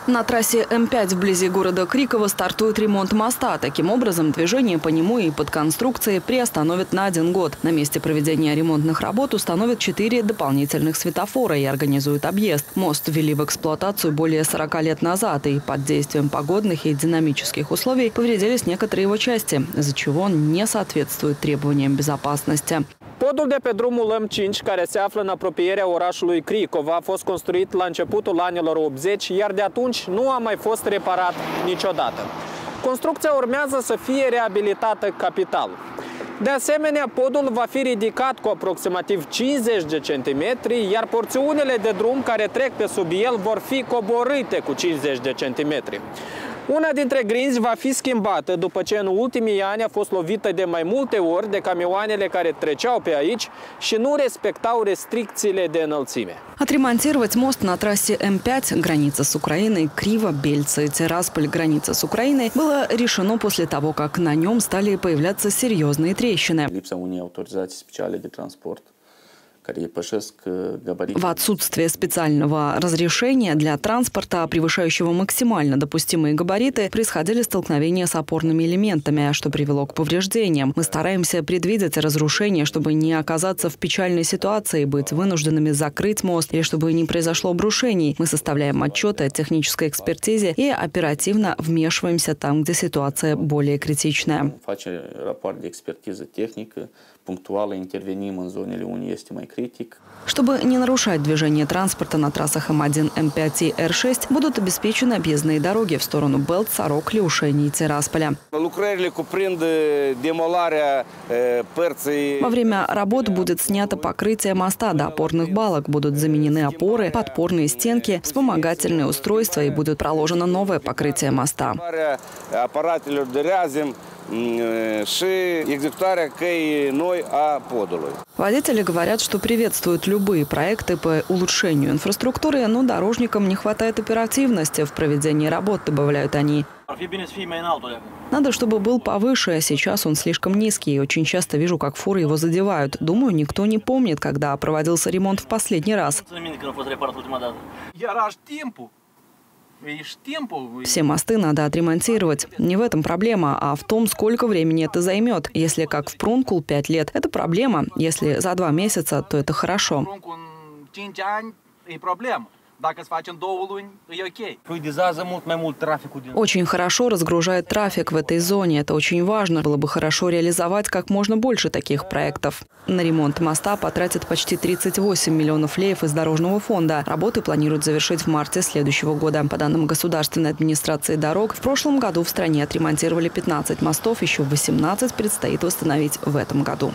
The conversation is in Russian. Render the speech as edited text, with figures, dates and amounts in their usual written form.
На трассе М5 вблизи города Криково стартует ремонт моста. Таким образом, движение по нему и под конструкцией приостановят на 1 год. На месте проведения ремонтных работ установят 4 дополнительных светофора и организуют объезд. Мост ввели в эксплуатацию более 40 лет назад, и под действием погодных и динамических условий повредились некоторые его части, из-за чего он не соответствует требованиям безопасности. Podul de pe drumul M5, care se află în apropierea orașului Cricova, a fost construit la începutul anilor 80, iar de atunci nu a mai fost reparat niciodată. Construcția urmează să fie reabilitată capital. De asemenea, podul va fi ridicat cu aproximativ 50 de centimetri, iar porțiunile de drum care trec pe sub el vor fi coborâte cu 50 de centimetri. Una dintre grinzi va fi schimbată după ce în ultimii ani a fost lovită de mai multe ori de camioanele care treceau pe aici și nu respectau restricțiile de înălțime. Отремонтировать мост на трассе М5, граница с Украиной, Криво, Бельцы, Тирасполь, граница с Украиной, было решено после того, как на нем стали появляться серьезные трещины. В отсутствие специального разрешения для транспорта, превышающего максимально допустимые габариты, происходили столкновения с опорными элементами, что привело к повреждениям. Мы стараемся предвидеть разрушения, чтобы не оказаться в печальной ситуации, быть вынужденными закрыть мост или чтобы не произошло обрушений. Мы составляем отчеты о технической экспертизе и оперативно вмешиваемся там, где ситуация более критичная. Чтобы не нарушать движение транспорта на трассах М1, М5 и Р6, будут обеспечены объездные дороги в сторону Белт, Сорок, Леушени и Тирасполя. Во время работ будет снято покрытие моста до опорных балок, будут заменены опоры, подпорные стенки, вспомогательные устройства и будет проложено новое покрытие моста. Водители говорят, что приветствуют любые проекты по улучшению инфраструктуры, но дорожникам не хватает оперативности в проведении работ, добавляют они. Надо, чтобы был повыше, а сейчас он слишком низкий. И очень часто вижу, как фуры его задевают. Думаю, никто не помнит, когда проводился ремонт в последний раз. Все мосты надо отремонтировать. Не в этом проблема, а в том, сколько времени это займет. Если как в Прункул 5 лет, это проблема. Если за 2 месяца, то это хорошо. Очень хорошо разгружает трафик в этой зоне. Это очень важно. Было бы хорошо реализовать как можно больше таких проектов. На ремонт моста потратят почти 38 миллионов леев из Дорожного фонда. Работы планируют завершить в марте следующего года. По данным Государственной администрации дорог, в прошлом году в стране отремонтировали 15 мостов, еще 18 предстоит восстановить в этом году.